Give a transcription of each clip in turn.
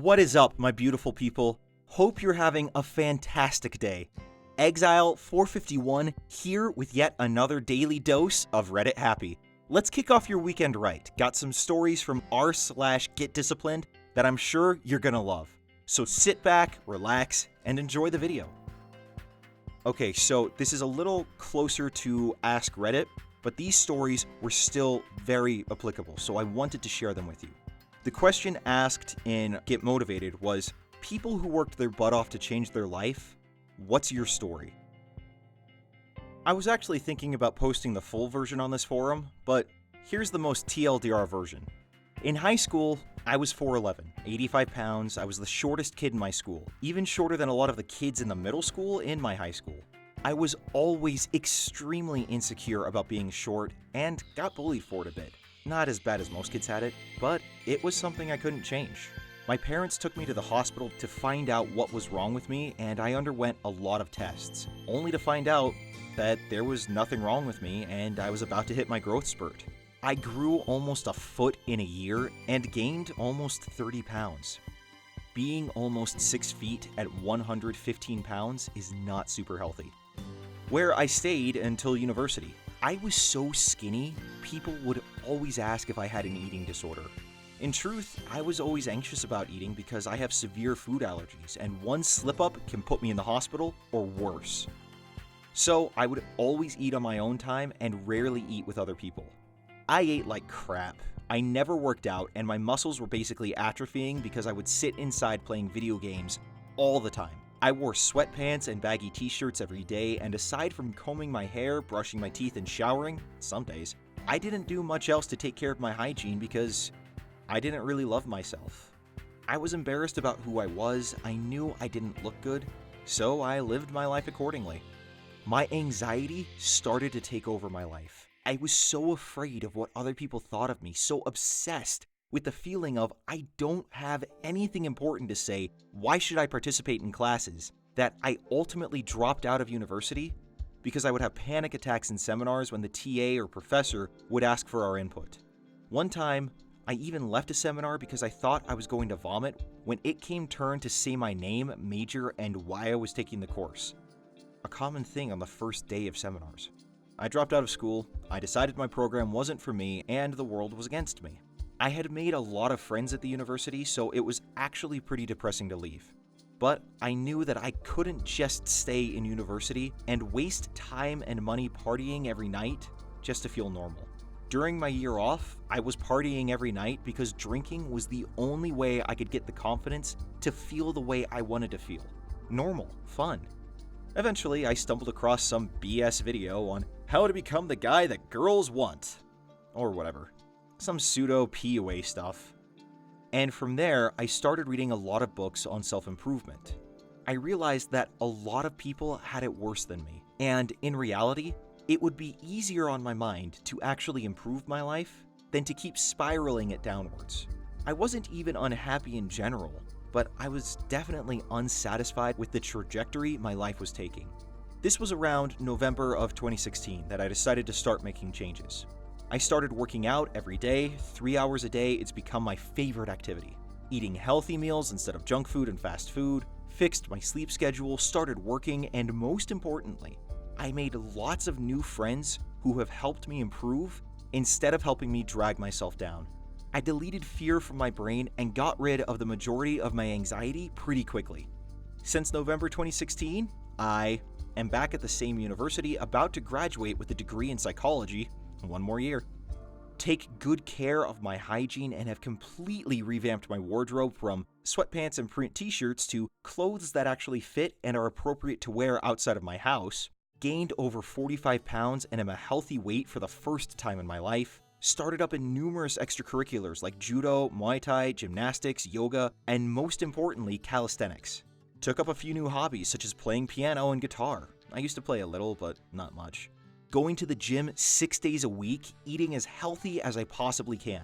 What is up, my beautiful people? Hope you're having a fantastic day. Exile451 here with yet another daily dose of Reddit Happy. Let's kick off your weekend right. Got some stories from r/getdisciplined that I'm sure you're gonna love. So sit back, relax, and enjoy the video. Okay, so this is a little closer to Ask Reddit, but these stories were still very applicable, so I wanted to share them with you. The question asked in Get Motivated was, people who worked their butt off to change their life, what's your story? I was actually thinking about posting the full version on this forum, but here's the most TLDR version. In high school, I was 4'11", 85 pounds, I was the shortest kid in my school, even shorter than a lot of the kids in the middle school in my high school. I was always extremely insecure about being short and got bullied for it a bit. Not as bad as most kids had it, but it was something I couldn't change. My parents took me to the hospital to find out what was wrong with me, and I underwent a lot of tests, only to find out that there was nothing wrong with me and I was about to hit my growth spurt. I grew almost a foot in a year and gained almost 30 pounds. Being almost 6 feet at 115 pounds is not super healthy. Where I stayed until university. I was so skinny, people would always ask if I had an eating disorder. In truth, I was always anxious about eating because I have severe food allergies, and one slip-up can put me in the hospital or worse. So I would always eat on my own time and rarely eat with other people. I ate like crap. I never worked out, and my muscles were basically atrophying because I would sit inside playing video games all the time. I wore sweatpants and baggy t-shirts every day, and aside from combing my hair, brushing my teeth, and showering, some days, I didn't do much else to take care of my hygiene because I didn't really love myself. I was embarrassed about who I was, I knew I didn't look good, so I lived my life accordingly. My anxiety started to take over my life. I was so afraid of what other people thought of me, so obsessed with the feeling of I don't have anything important to say, why should I participate in classes, that I ultimately dropped out of university because I would have panic attacks in seminars when the TA or professor would ask for our input. One time, I even left a seminar because I thought I was going to vomit when it came turn to say my name, major, and why I was taking the course. A common thing on the first day of seminars. I dropped out of school, I decided my program wasn't for me, and the world was against me. I had made a lot of friends at the university, so it was actually pretty depressing to leave. But I knew that I couldn't just stay in university and waste time and money partying every night just to feel normal. During my year off, I was partying every night because drinking was the only way I could get the confidence to feel the way I wanted to feel. Normal, fun. Eventually, I stumbled across some BS video on how to become the guy that girls want. Or whatever. Some pseudo PUA stuff. And from there, I started reading a lot of books on self-improvement. I realized that a lot of people had it worse than me. And in reality, it would be easier on my mind to actually improve my life than to keep spiraling it downwards. I wasn't even unhappy in general, but I was definitely unsatisfied with the trajectory my life was taking. This was around November of 2016 that I decided to start making changes. I started working out every day, 3 hours a day. It's become my favorite activity. Eating healthy meals instead of junk food and fast food, fixed my sleep schedule, started working, and most importantly, I made lots of new friends who have helped me improve instead of helping me drag myself down. I deleted fear from my brain and got rid of the majority of my anxiety pretty quickly. Since November 2016, I am back at the same university, about to graduate with a degree in psychology. One more year. Take good care of my hygiene and have completely revamped my wardrobe from sweatpants and print t-shirts to clothes that actually fit and are appropriate to wear outside of my house. Gained over 45 pounds and am a healthy weight for the first time in my life. Started up in numerous extracurriculars like judo, Muay Thai, gymnastics, yoga, and most importantly, calisthenics. Took up a few new hobbies such as playing piano and guitar. I used to play a little, but not much. Going to the gym 6 days a week, eating as healthy as I possibly can.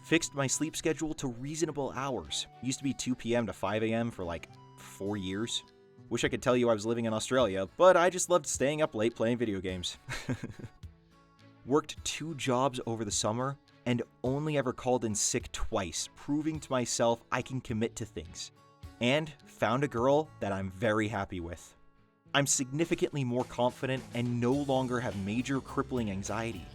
Fixed my sleep schedule to reasonable hours. Used to be 2 p.m. to 5 a.m. for like 4 years. Wish I could tell you I was living in Australia, but I just loved staying up late playing video games. Worked 2 jobs over the summer and only ever called in sick twice, proving to myself I can commit to things. And found a girl that I'm very happy with. I'm significantly more confident and no longer have major crippling anxiety.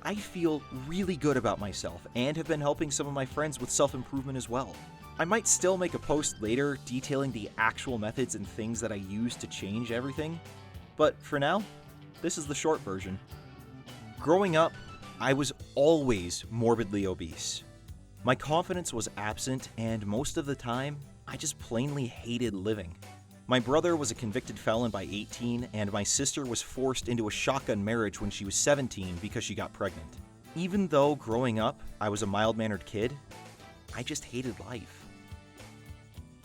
I feel really good about myself and have been helping some of my friends with self-improvement as well. I might still make a post later detailing the actual methods and things that I use to change everything, but for now, this is the short version. Growing up, I was always morbidly obese. My confidence was absent, and most of the time, I just plainly hated living. My brother was a convicted felon by 18, and my sister was forced into a shotgun marriage when she was 17 because she got pregnant. Even though growing up, I was a mild-mannered kid, I just hated life.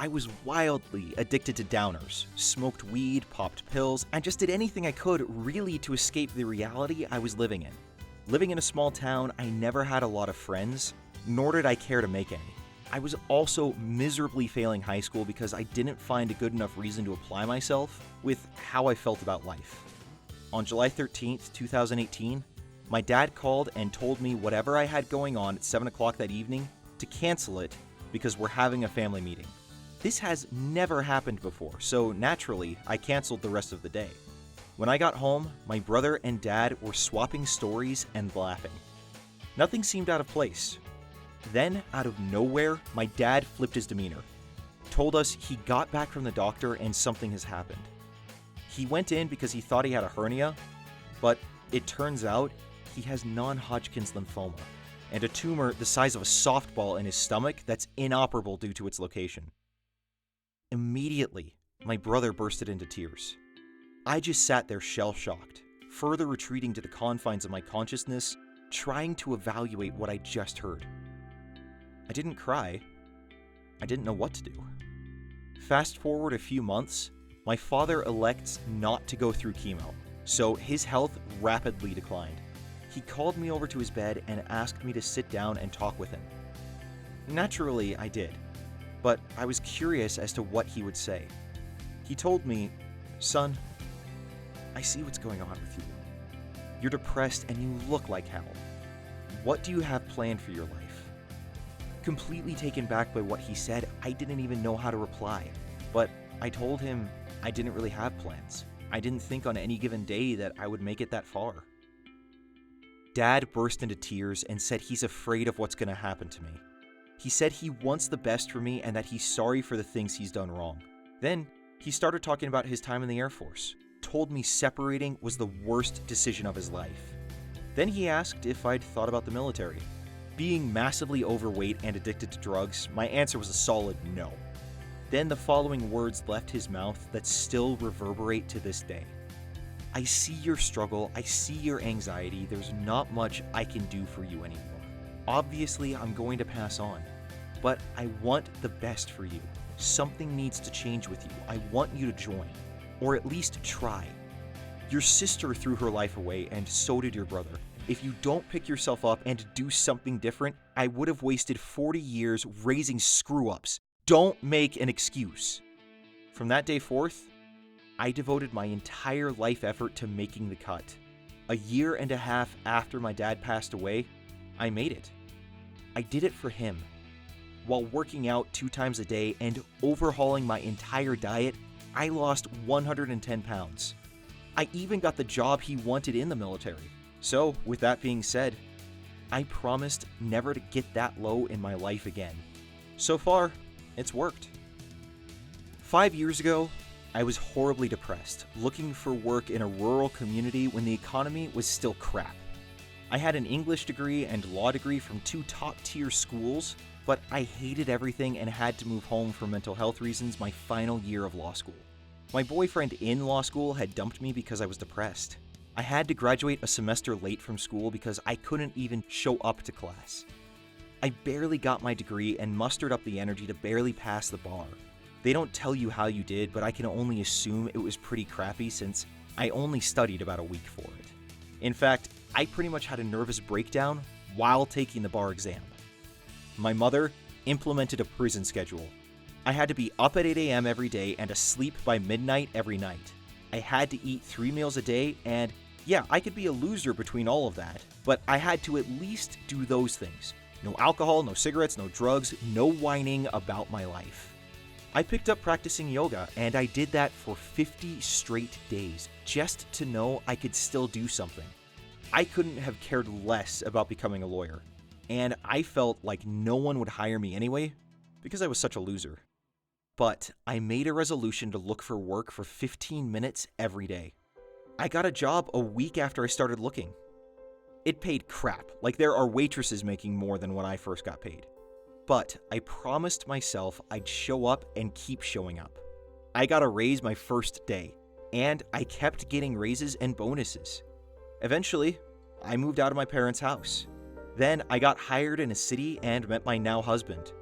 I was wildly addicted to downers, smoked weed, popped pills, and just did anything I could really to escape the reality I was living in. Living in a small town, I never had a lot of friends, nor did I care to make any. I was also miserably failing high school because I didn't find a good enough reason to apply myself with how I felt about life. On July 13th, 2018, my dad called and told me whatever I had going on at 7 o'clock that evening to cancel it because we're having a family meeting. This has never happened before, so naturally, I canceled the rest of the day. When I got home, my brother and dad were swapping stories and laughing. Nothing seemed out of place. Then, out of nowhere, my dad flipped his demeanor. Told us he got back from the doctor and something has happened. He went in because he thought he had a hernia, but it turns out he has non-Hodgkin's lymphoma and a tumor the size of a softball in his stomach that's inoperable due to its location. Immediately, my brother bursted into tears. I just sat there shell-shocked, further retreating to the confines of my consciousness, trying to evaluate what I just heard. I didn't cry. I didn't know what to do. Fast forward a few months, my father elects not to go through chemo, so his health rapidly declined. He called me over to his bed and asked me to sit down and talk with him. Naturally, I did, but I was curious as to what he would say. He told me, "Son, I see what's going on with you. You're depressed and you look like hell. What do you have planned for your life?" Completely taken back by what he said, I didn't even know how to reply, but I told him I didn't really have plans. I didn't think on any given day that I would make it that far. Dad burst into tears and said he's afraid of what's going to happen to me. He said he wants the best for me and that he's sorry for the things he's done wrong. Then, he started talking about his time in the Air Force, told me separating was the worst decision of his life. Then he asked if I'd thought about the military. Being massively overweight and addicted to drugs, my answer was a solid no. Then the following words left his mouth that still reverberate to this day. "I see your struggle, I see your anxiety, there's not much I can do for you anymore. Obviously, I'm going to pass on, but I want the best for you. Something needs to change with you. I want you to join, or at least try. Your sister threw her life away, and so did your brother. If you don't pick yourself up and do something different, I would have wasted 40 years raising screw-ups. Don't make an excuse." From that day forth, I devoted my entire life effort to making the cut. A year and a half after my dad passed away, I made it. I did it for him. While working out 2 times a day and overhauling my entire diet, I lost 110 pounds. I even got the job he wanted in the military. So, with that being said, I promised never to get that low in my life again. So far, it's worked. 5 years ago, I was horribly depressed, looking for work in a rural community when the economy was still crap. I had an English degree and law degree from 2 top-tier schools, but I hated everything and had to move home for mental health reasons my final year of law school. My boyfriend in law school had dumped me because I was depressed. I had to graduate a semester late from school because I couldn't even show up to class. I barely got my degree and mustered up the energy to barely pass the bar. They don't tell you how you did, but I can only assume it was pretty crappy since I only studied about a week for it. In fact, I pretty much had a nervous breakdown while taking the bar exam. My mother implemented a prison schedule. I had to be up at 8 a.m. every day and asleep by midnight every night. I had to eat 3 meals a day, and Yeah, I could be a loser between all of that, but I had to at least do those things. No alcohol, no cigarettes, no drugs, no whining about my life. I picked up practicing yoga, and I did that for 50 straight days, just to know I could still do something. I couldn't have cared less about becoming a lawyer, and I felt like no one would hire me anyway, because I was such a loser. But I made a resolution to look for work for 15 minutes every day. I got a job a week after I started looking. It paid crap, like there are waitresses making more than when I first got paid. But I promised myself I'd show up and keep showing up. I got a raise my first day, and I kept getting raises and bonuses. Eventually, I moved out of my parents' house. Then I got hired in a city and met my now husband.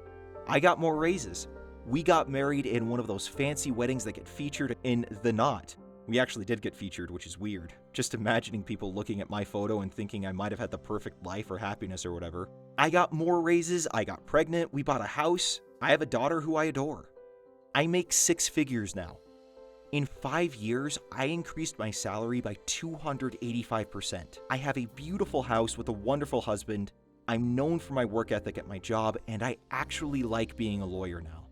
I got more raises. We got married in one of those fancy weddings that get featured in The Knot. We actually did get featured, which is weird. Just imagining people looking at my photo and thinking I might have had the perfect life or happiness or whatever. I got more raises, I got pregnant, we bought a house, I have a daughter who I adore. I make 6 figures now. In 5 years, I increased my salary by 285%. I have a beautiful house with a wonderful husband. I'm known for my work ethic at my job, and I actually like being a lawyer now.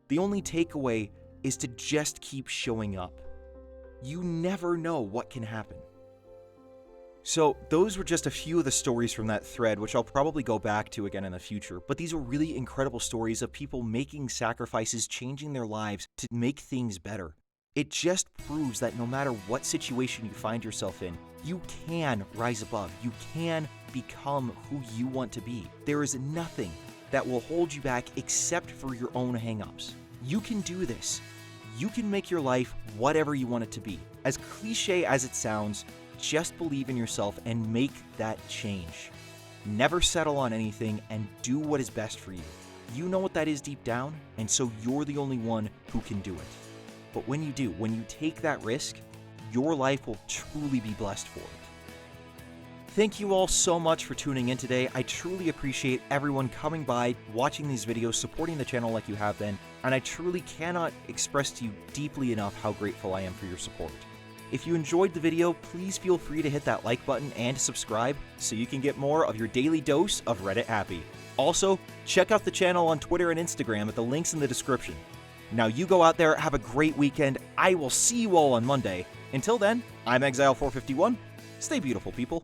The only takeaway is to just keep showing up. You never know what can happen. So those were just a few of the stories from that thread, which I'll probably go back to again in the future, but these are really incredible stories of people making sacrifices, changing their lives to make things better. It just proves that no matter what situation you find yourself in, you can rise above. You can become who you want to be. There is nothing that will hold you back except for your own hang-ups. You can do this. You can make your life whatever you want it to be. As cliche as it sounds, just believe in yourself and make that change. Never settle on anything and do what is best for you. You know what that is deep down, and so you're the only one who can do it. But when you do, when you take that risk, your life will truly be blessed for it. Thank you all so much for tuning in today. I truly appreciate everyone coming by, watching these videos, supporting the channel like you have been, and I truly cannot express to you deeply enough how grateful I am for your support. If you enjoyed the video, please feel free to hit that like button and subscribe so you can get more of your daily dose of Reddit Happy. Also, check out the channel on Twitter and Instagram at the links in the description. Now you go out there, have a great weekend. I will see you all on Monday. Until then, I'm Exile451. Stay beautiful, people.